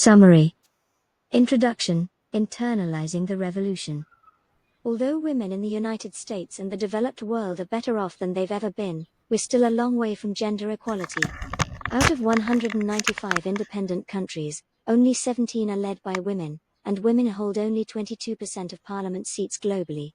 Summary. Introduction. Internalizing the revolution. Although women in the United States and the developed world are better off than they've ever been, we're still a long way from gender equality. Out of 195 independent countries, only 17 are led by women, and women hold only 22% of parliament seats globally.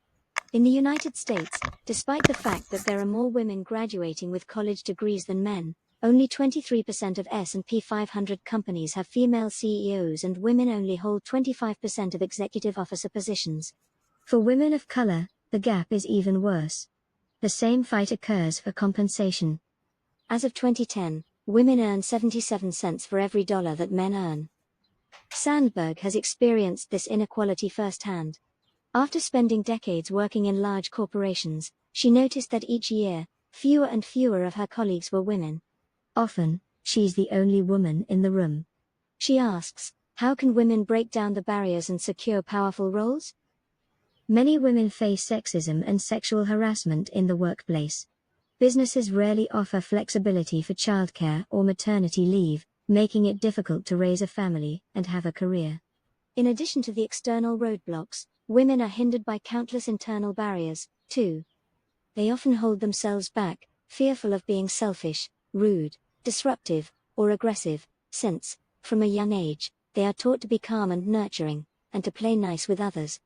In the United States, despite the fact that there are more women graduating with college degrees than men, only 23% of S&P 500 companies have female CEOs and women only hold 25% of executive officer positions. For women of color, the gap is even worse. The same fight occurs for compensation. As of 2010, women earn 77 cents for every dollar that men earn. Sandberg has experienced this inequality firsthand. After spending decades working in large corporations, she noticed that each year, fewer and fewer of her colleagues were women. Often, she's the only woman in the room. She asks, how can women break down the barriers and secure powerful roles? Many women face sexism and sexual harassment in the workplace. Businesses rarely offer flexibility for childcare or maternity leave, making it difficult to raise a family and have a career. In addition to the external roadblocks, women are hindered by countless internal barriers, too. They often hold themselves back, fearful of being selfish, rude, disruptive, or aggressive, since, from a young age, they are taught to be calm and nurturing, and to play nice with others.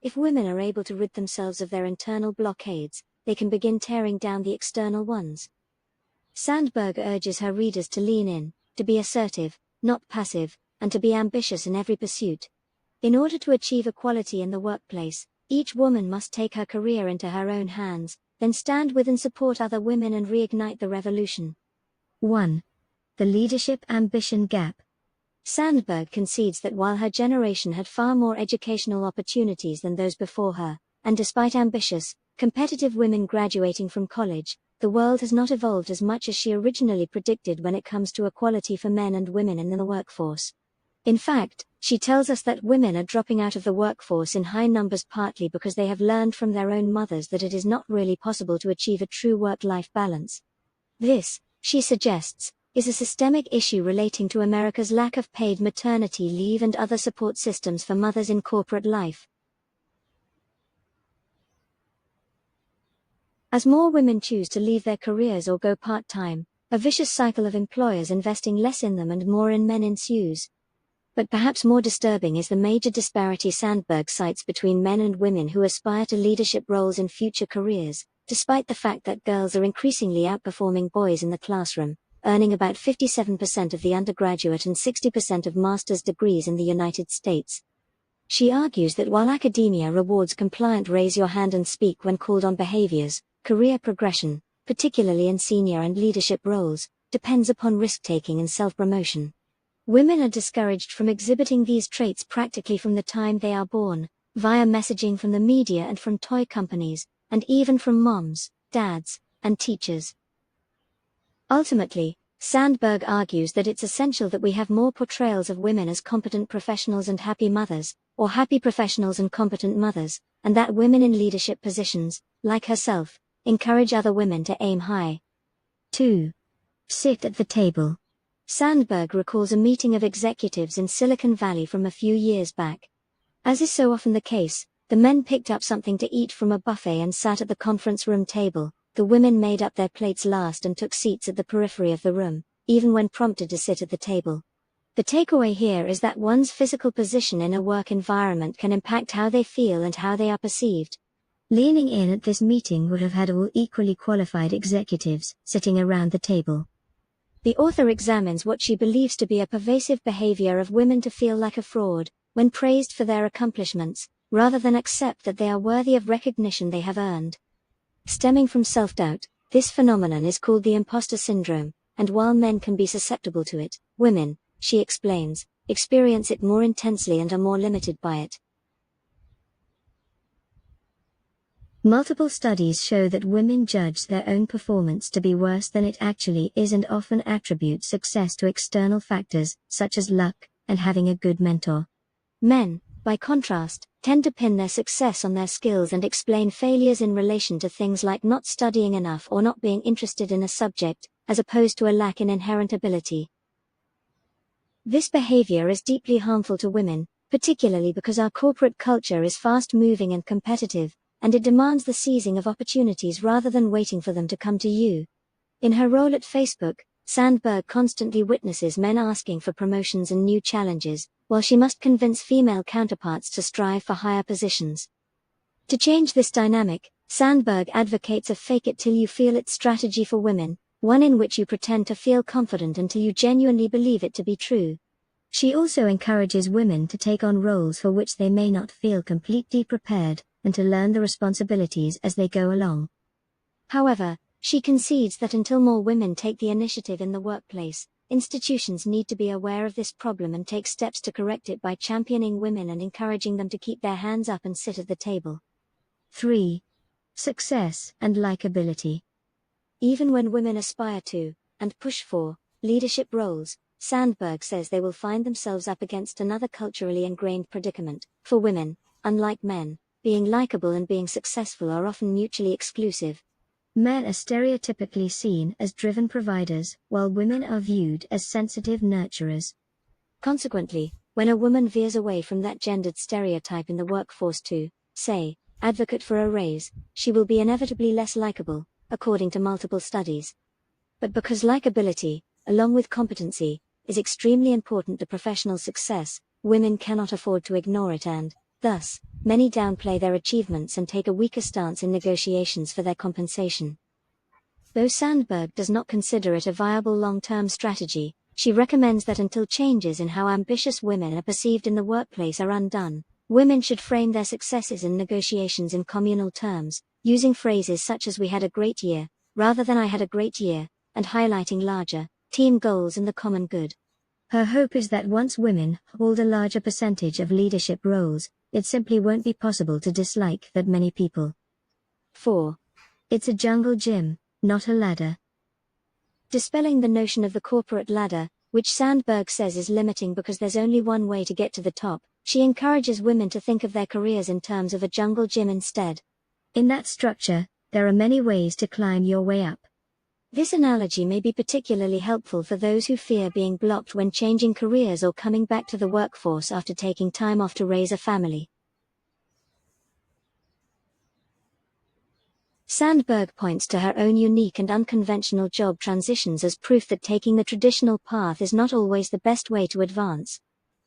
If women are able to rid themselves of their internal blockades, they can begin tearing down the external ones. Sandberg urges her readers to lean in, to be assertive, not passive, and to be ambitious in every pursuit. In order to achieve equality in the workplace, each woman must take her career into her own hands, then stand with and support other women and reignite the revolution. 1. The leadership ambition gap. Sandberg concedes that while her generation had far more educational opportunities than those before her, and despite ambitious, competitive women graduating from college, the world has not evolved as much as she originally predicted when it comes to equality for men and women in the workforce. In fact, she tells us that women are dropping out of the workforce in high numbers partly because they have learned from their own mothers that it is not really possible to achieve a true work-life balance. This, she suggests, is a systemic issue relating to America's lack of paid maternity leave and other support systems for mothers in corporate life. As more women choose to leave their careers or go part-time, a vicious cycle of employers investing less in them and more in men ensues. But perhaps more disturbing is the major disparity Sandberg cites between men and women who aspire to leadership roles in future careers, despite the fact that girls are increasingly outperforming boys in the classroom, earning about 57% of the undergraduate and 60% of master's degrees in the United States. She argues that while academia rewards compliant raise your hand and speak when called on behaviors, career progression, particularly in senior and leadership roles, depends upon risk-taking and self-promotion. Women are discouraged from exhibiting these traits practically from the time they are born, via messaging from the media and from toy companies, and even from moms, dads, and teachers. Ultimately, Sandberg argues that it's essential that we have more portrayals of women as competent professionals and happy mothers, or happy professionals and competent mothers, and that women in leadership positions, like herself, encourage other women to aim high. 2. Sit at the table. Sandberg recalls a meeting of executives in Silicon Valley from a few years back. As is so often the case, the men picked up something to eat from a buffet and sat at the conference room table. The women made up their plates last and took seats at the periphery of the room, even when prompted to sit at the table. The takeaway here is that one's physical position in a work environment can impact how they feel and how they are perceived. Leaning in at this meeting would have had all equally qualified executives sitting around the table. The author examines what she believes to be a pervasive behavior of women to feel like a fraud, when praised for their accomplishments, rather than accept that they are worthy of recognition they have earned. Stemming from self-doubt, this phenomenon is called the imposter syndrome, and while men can be susceptible to it, women, she explains, experience it more intensely and are more limited by it. Multiple studies show that women judge their own performance to be worse than it actually is and often attribute success to external factors, such as luck, and having a good mentor. Men, by contrast, tend to pin their success on their skills and explain failures in relation to things like not studying enough or not being interested in a subject, as opposed to a lack in inherent ability. This behavior is deeply harmful to women, particularly because our corporate culture is fast-moving and competitive, and it demands the seizing of opportunities rather than waiting for them to come to you. In her role at Facebook, Sandberg constantly witnesses men asking for promotions and new challenges, while she must convince female counterparts to strive for higher positions. To change this dynamic, Sandberg advocates a fake-it-till-you-feel-it strategy for women, one in which you pretend to feel confident until you genuinely believe it to be true. She also encourages women to take on roles for which they may not feel completely prepared, and to learn the responsibilities as they go along. However, she concedes that until more women take the initiative in the workplace, institutions need to be aware of this problem and take steps to correct it by championing women and encouraging them to keep their hands up and sit at the table. 3. Success and likability. Even when women aspire to, and push for, leadership roles, Sandberg says they will find themselves up against another culturally ingrained predicament. For women, unlike men, being likable and being successful are often mutually exclusive. Men are stereotypically seen as driven providers, while women are viewed as sensitive nurturers. Consequently, when a woman veers away from that gendered stereotype in the workforce to, say, advocate for a raise, she will be inevitably less likable, according to multiple studies. But because likability, along with competency, is extremely important to professional success, women cannot afford to ignore it and, thus, many downplay their achievements and take a weaker stance in negotiations for their compensation. Though Sandberg does not consider it a viable long-term strategy, she recommends that until changes in how ambitious women are perceived in the workplace are undone, women should frame their successes in negotiations in communal terms, using phrases such as "we had a great year," rather than "I had a great year," and highlighting larger, team goals and the common good. Her hope is that once women hold a larger percentage of leadership roles, it simply won't be possible to dislike that many people. 4. It's a jungle gym, not a ladder. Dispelling the notion of the corporate ladder, which Sandberg says is limiting because there's only one way to get to the top, she encourages women to think of their careers in terms of a jungle gym instead. In that structure, there are many ways to climb your way up. This analogy may be particularly helpful for those who fear being blocked when changing careers or coming back to the workforce after taking time off to raise a family. Sandberg points to her own unique and unconventional job transitions as proof that taking the traditional path is not always the best way to advance.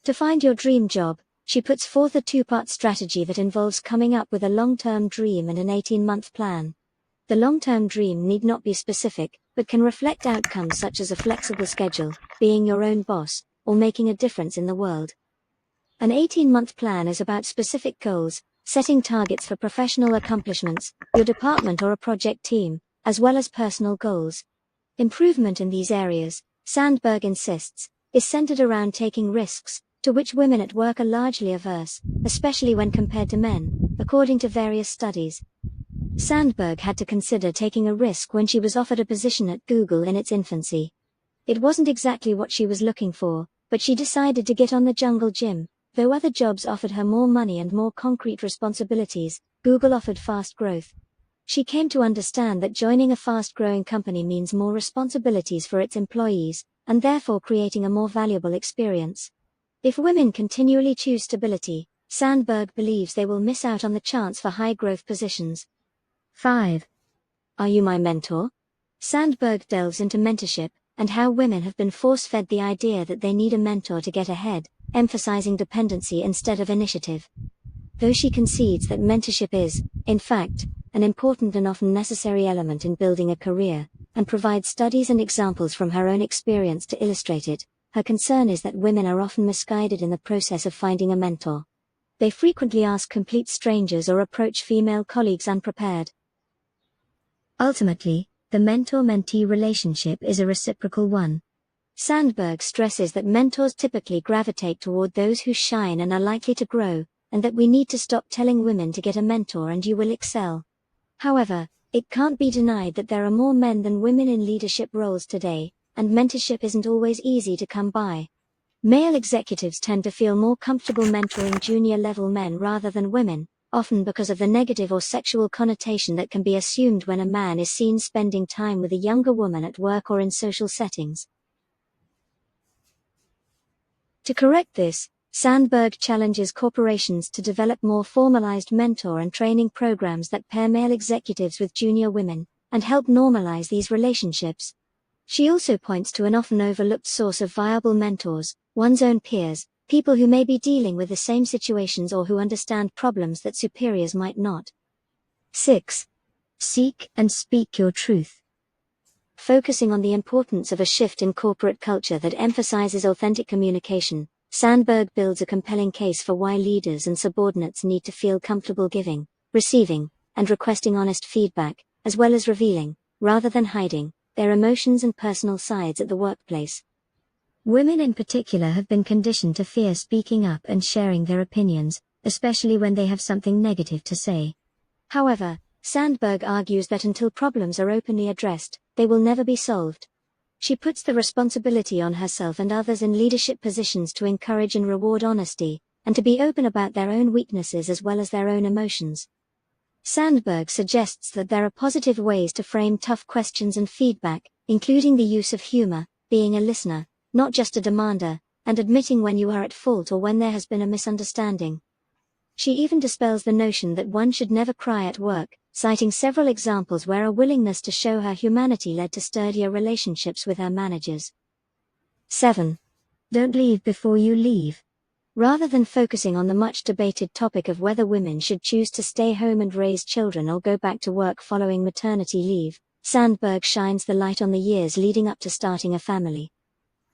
To find your dream job, she puts forth a two-part strategy that involves coming up with a long-term dream and an 18-month plan. The long-term dream need not be specific, but can reflect outcomes such as a flexible schedule, being your own boss, or making a difference in the world. An 18-month plan is about specific goals, setting targets for professional accomplishments, your department or a project team, as well as personal goals. Improvement in these areas, Sandberg insists, is centered around taking risks, to which women at work are largely averse, especially when compared to men, according to various studies. Sandberg had to consider taking a risk when she was offered a position at Google in its infancy. It wasn't exactly what she was looking for, but she decided to get on the jungle gym. Though other jobs offered her more money and more concrete responsibilities, Google offered fast growth. She came to understand that joining a fast-growing company means more responsibilities for its employees, and therefore creating a more valuable experience. If women continually choose stability, Sandberg believes they will miss out on the chance for high-growth positions. 5. Are you my mentor? Sandberg delves into mentorship, and how women have been force-fed the idea that they need a mentor to get ahead, emphasizing dependency instead of initiative. Though she concedes that mentorship is, in fact, an important and often necessary element in building a career, and provides studies and examples from her own experience to illustrate it, her concern is that women are often misguided in the process of finding a mentor. They frequently ask complete strangers or approach female colleagues unprepared. Ultimately, the mentor-mentee relationship is a reciprocal one. Sandberg stresses that mentors typically gravitate toward those who shine and are likely to grow, and that we need to stop telling women to get a mentor and you will excel. However, it can't be denied that there are more men than women in leadership roles today, and mentorship isn't always easy to come by. Male executives tend to feel more comfortable mentoring junior-level men rather than women, often because of the negative or sexual connotation that can be assumed when a man is seen spending time with a younger woman at work or in social settings. To correct this, Sandberg challenges corporations to develop more formalized mentor and training programs that pair male executives with junior women, and help normalize these relationships. She also points to an often overlooked source of viable mentors, one's own peers, people who may be dealing with the same situations or who understand problems that superiors might not. 6. Seek and speak your truth. Focusing on the importance of a shift in corporate culture that emphasizes authentic communication, Sandberg builds a compelling case for why leaders and subordinates need to feel comfortable giving, receiving, and requesting honest feedback, as well as revealing, rather than hiding, their emotions and personal sides at the workplace. Women in particular have been conditioned to fear speaking up and sharing their opinions, especially when they have something negative to say. However, Sandberg argues that until problems are openly addressed, they will never be solved. She puts the responsibility on herself and others in leadership positions to encourage and reward honesty, and to be open about their own weaknesses as well as their own emotions. Sandberg suggests that there are positive ways to frame tough questions and feedback, including the use of humor, being a listener, not just a demander, and admitting when you are at fault or when there has been a misunderstanding. She even dispels the notion that one should never cry at work, citing several examples where a willingness to show her humanity led to sturdier relationships with her managers. 7. Don't leave before you leave. Rather than focusing on the much debated topic of whether women should choose to stay home and raise children or go back to work following maternity leave, Sandberg shines the light on the years leading up to starting a family.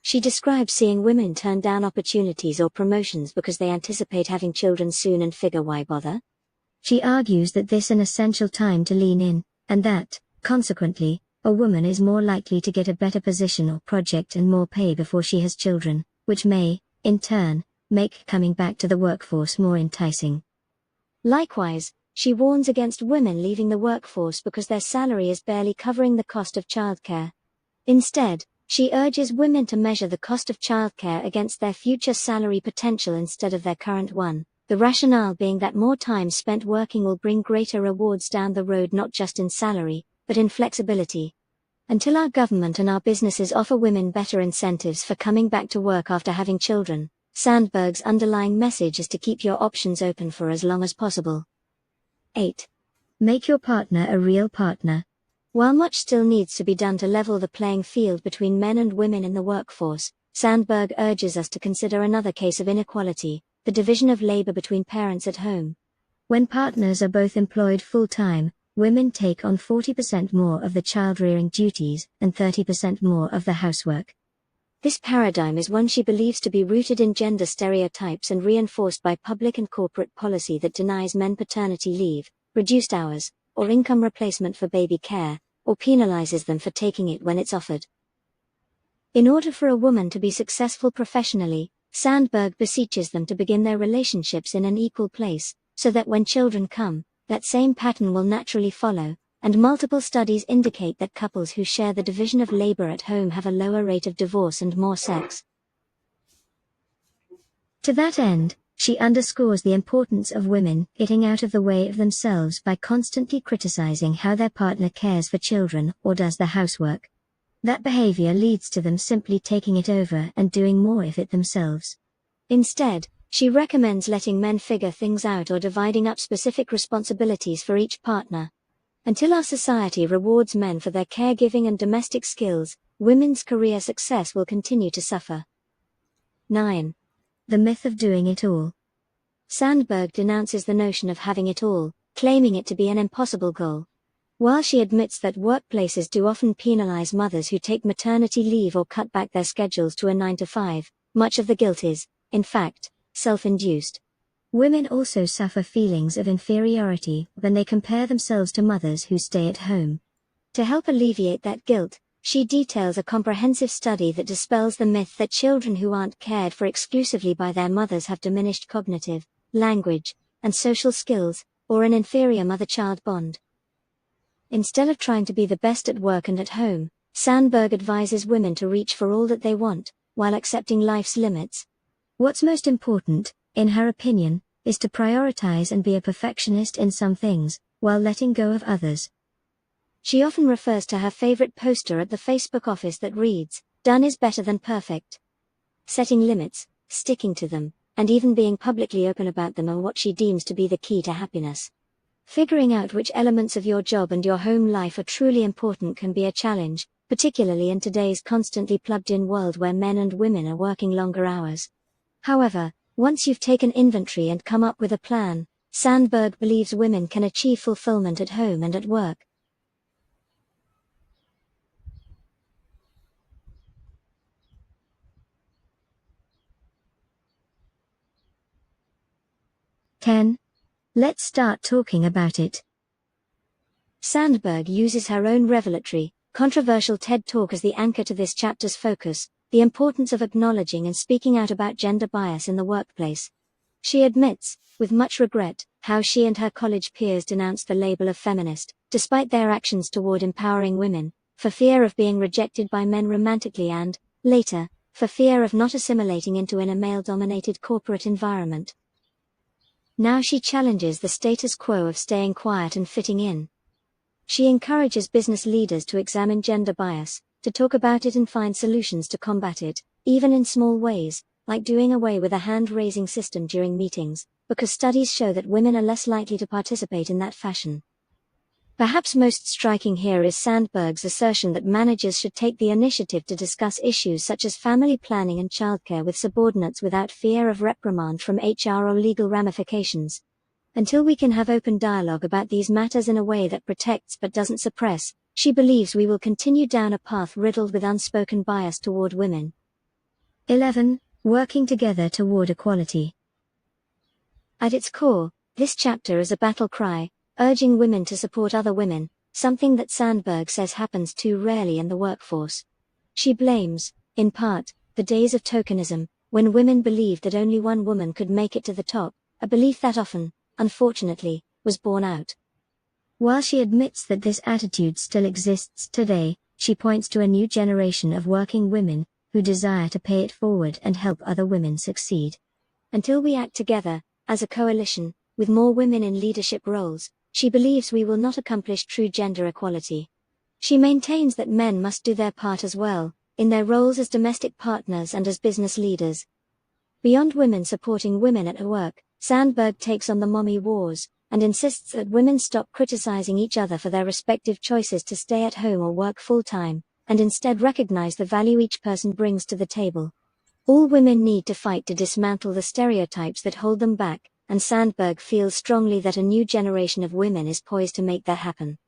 She describes seeing women turn down opportunities or promotions because they anticipate having children soon and figure why bother? She argues that this is an essential time to lean in, and that, consequently, a woman is more likely to get a better position or project and more pay before she has children, which may, in turn, make coming back to the workforce more enticing. Likewise, she warns against women leaving the workforce because their salary is barely covering the cost of childcare. Instead, she urges women to measure the cost of childcare against their future salary potential instead of their current one, the rationale being that more time spent working will bring greater rewards down the road, not just in salary, but in flexibility. Until our government and our businesses offer women better incentives for coming back to work after having children, Sandberg's underlying message is to keep your options open for as long as possible. 8. Make your partner a real partner. While much still needs to be done to level the playing field between men and women in the workforce, Sandberg urges us to consider another case of inequality, the division of labor between parents at home. When partners are both employed full-time, women take on 40% more of the child-rearing duties and 30% more of the housework. This paradigm is one she believes to be rooted in gender stereotypes and reinforced by public and corporate policy that denies men paternity leave, reduced hours, or income replacement for baby care, or penalizes them for taking it when it's offered. In order for a woman to be successful professionally, Sandberg beseeches them to begin their relationships in an equal place, so that when children come, that same pattern will naturally follow, and multiple studies indicate that couples who share the division of labor at home have a lower rate of divorce and more sex. To that end, she underscores the importance of women getting out of the way of themselves by constantly criticizing how their partner cares for children or does the housework. That behavior leads to them simply taking it over and doing more of it themselves. Instead, she recommends letting men figure things out or dividing up specific responsibilities for each partner. Until our society rewards men for their caregiving and domestic skills, women's career success will continue to suffer. 9. The myth of doing it all. Sandberg denounces the notion of having it all, claiming it to be an impossible goal. While she admits that workplaces do often penalize mothers who take maternity leave or cut back their schedules to a 9-to-5, much of the guilt is, in fact, self-induced. Women also suffer feelings of inferiority when they compare themselves to mothers who stay at home. To help alleviate that guilt, she details a comprehensive study that dispels the myth that children who aren't cared for exclusively by their mothers have diminished cognitive, language, and social skills, or an inferior mother-child bond. Instead of trying to be the best at work and at home, Sandberg advises women to reach for all that they want, while accepting life's limits. What's most important, in her opinion, is to prioritize and be a perfectionist in some things, while letting go of others. She often refers to her favorite poster at the Facebook office that reads, "Done is better than perfect." Setting limits, sticking to them, and even being publicly open about them are what she deems to be the key to happiness. Figuring out which elements of your job and your home life are truly important can be a challenge, particularly in today's constantly plugged-in world where men and women are working longer hours. However, once you've taken inventory and come up with a plan, Sandberg believes women can achieve fulfillment at home and at work. "10. Let's start talking about it." Sandberg uses her own revelatory, controversial TED Talk as the anchor to this chapter's focus, the importance of acknowledging and speaking out about gender bias in the workplace. She admits, with much regret, how she and her college peers denounced the label of feminist, despite their actions toward empowering women, for fear of being rejected by men romantically and, later, for fear of not assimilating into a male-dominated corporate environment. Now she challenges the status quo of staying quiet and fitting in. She encourages business leaders to examine gender bias, to talk about it and find solutions to combat it, even in small ways, like doing away with a hand-raising system during meetings, because studies show that women are less likely to participate in that fashion. Perhaps most striking here is Sandberg's assertion that managers should take the initiative to discuss issues such as family planning and childcare with subordinates without fear of reprimand from HR or legal ramifications. Until we can have open dialogue about these matters in a way that protects but doesn't suppress, she believes we will continue down a path riddled with unspoken bias toward women. 11. Working together toward equality. At its core, this chapter is a battle cry, urging women to support other women, something that Sandberg says happens too rarely in the workforce. She blames, in part, the days of tokenism, when women believed that only one woman could make it to the top, a belief that often, unfortunately, was borne out. While she admits that this attitude still exists today, she points to a new generation of working women who desire to pay it forward and help other women succeed. Until we act together, as a coalition, with more women in leadership roles, she believes we will not accomplish true gender equality. She maintains that men must do their part as well, in their roles as domestic partners and as business leaders. Beyond women supporting women at work, Sandberg takes on the mommy wars, and insists that women stop criticizing each other for their respective choices to stay at home or work full-time, and instead recognize the value each person brings to the table. All women need to fight to dismantle the stereotypes that hold them back, and Sandberg feels strongly that a new generation of women is poised to make that happen.